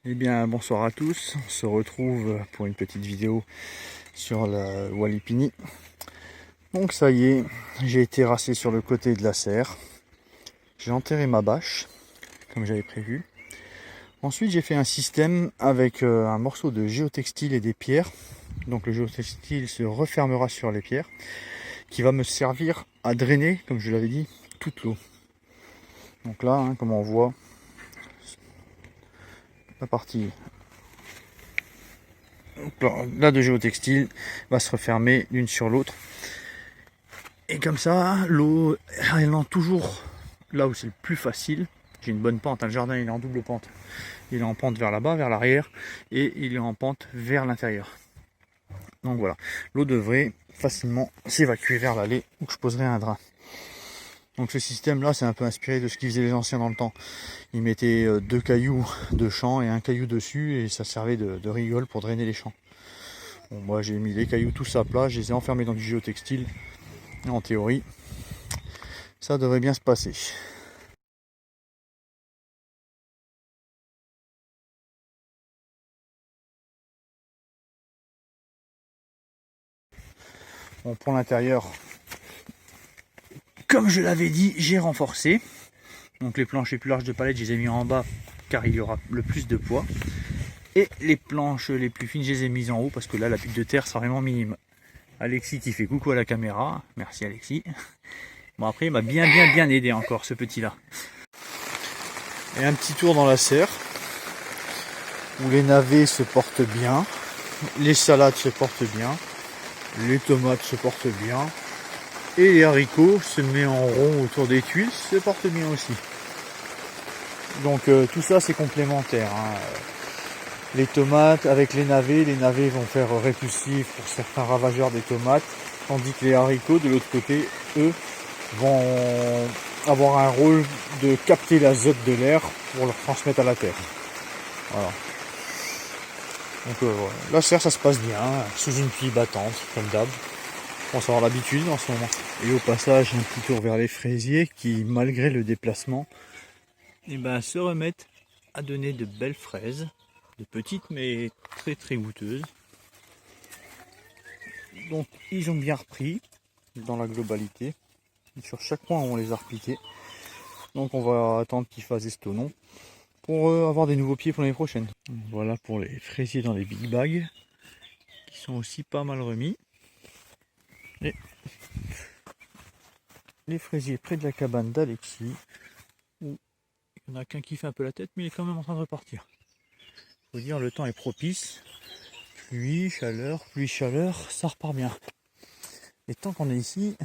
Eh bien, bonsoir à tous. On se retrouve pour une petite vidéo sur la Walipini. Donc ça y est, j'ai terrassé sur le côté de la serre. J'ai enterré ma bâche, comme j'avais prévu. Ensuite, j'ai fait un système avec un morceau de géotextile et des pierres. Donc le géotextile se refermera sur les pierres, qui va me servir à drainer, comme je l'avais dit, toute l'eau. Donc là, comme on voit, la partie là de géotextile va se refermer l'une sur l'autre. Et comme ça, l'eau, elle entre toujours là où c'est le plus facile. J'ai une bonne pente, le jardin il est en double pente. Il est en pente vers là-bas, vers l'arrière, et il est en pente vers l'intérieur. Donc voilà, l'eau devrait facilement s'évacuer vers l'allée où je poserai un drain. Donc ce système-là, c'est un peu inspiré de ce qu'ils faisaient les anciens dans le temps. Ils mettaient deux cailloux de champ et un caillou dessus, et ça servait de rigole pour drainer les champs. Bon, moi j'ai mis les cailloux tous à plat, je les ai enfermés dans du géotextile. En théorie, ça devrait bien se passer. Bon, pour l'intérieur, comme je l'avais dit, j'ai renforcé. Donc les planches les plus larges de palette, je les ai mis en bas car il y aura le plus de poids. Et les planches les plus fines, je les ai mises en haut parce que là, la pique de terre sera vraiment minime. Alexis qui fait coucou à la caméra. Merci Alexis. Bon, après, il m'a bien aidé encore, ce petit-là. Et un petit tour dans la serre où les navets se portent bien, les salades se portent bien, les tomates se portent bien, et les haricots se mettent en rond autour des tuiles, se portent bien aussi. Donc tout ça c'est complémentaire. Les tomates avec les navets vont faire répulsif pour certains ravageurs des tomates, tandis que les haricots de l'autre côté, eux, vont avoir un rôle de capter l'azote de l'air pour le transmettre à la terre. Voilà. Donc voilà. La serre ça se passe bien, sous une pluie battante, comme d'hab. On va avoir l'habitude en ce moment. Et au passage, un petit tour vers les fraisiers qui, malgré le déplacement, se remettent à donner de belles fraises, de petites mais très goûteuses. Donc ils ont bien repris dans la globalité. Sur chaque point on les a repiqués. Donc on va attendre qu'ils fassent estonon pour avoir des nouveaux pieds pour l'année prochaine. Voilà pour les fraisiers dans les big bags qui sont aussi pas mal remis. Et les fraisiers près de la cabane d'Alexis, où il n'y en a qu'un qui fait un peu la tête, mais il est quand même en train de repartir. Faut dire, le temps est propice. Pluie, chaleur, ça repart bien. Et tant qu'on est ici,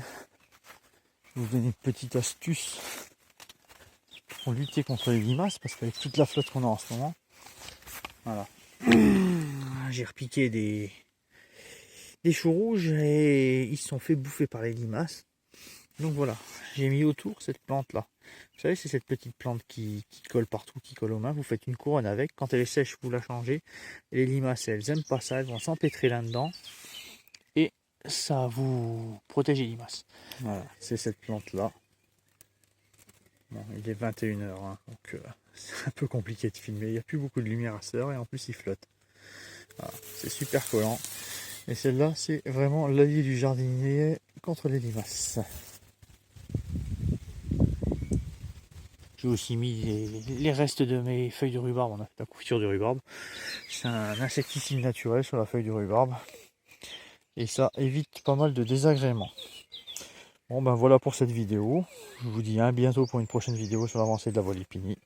je vais vous donner une petite astuce pour lutter contre les limaces, parce qu'avec toute la flotte qu'on a en ce moment, voilà. J'ai repiqué des choux rouges et ils se sont fait bouffer par les limaces. Donc voilà, j'ai mis autour cette plante là. Vous savez, c'est cette petite plante qui colle partout, qui colle aux mains. Vous faites une couronne avec. Quand elle est sèche, vous la changez. Et les limaces, elles n'aiment pas ça. Elles vont s'empêtrer là-dedans. Et ça vous protège les limaces. Voilà, c'est cette plante là. Bon, il est 21h, donc c'est un peu compliqué de filmer. Il n'y a plus beaucoup de lumière à cette heure et en plus il flotte. Voilà, c'est super collant. Et celle-là, c'est vraiment l'allié du jardinier contre les limaces. J'ai aussi mis les restes de mes feuilles de rhubarbe. On a fait la couverture de rhubarbe. C'est un insecticide naturel sur la feuille de rhubarbe. Et ça évite pas mal de désagréments. Bon ben voilà pour cette vidéo. Je vous dis à bientôt pour une prochaine vidéo sur l'avancée de la Walipini.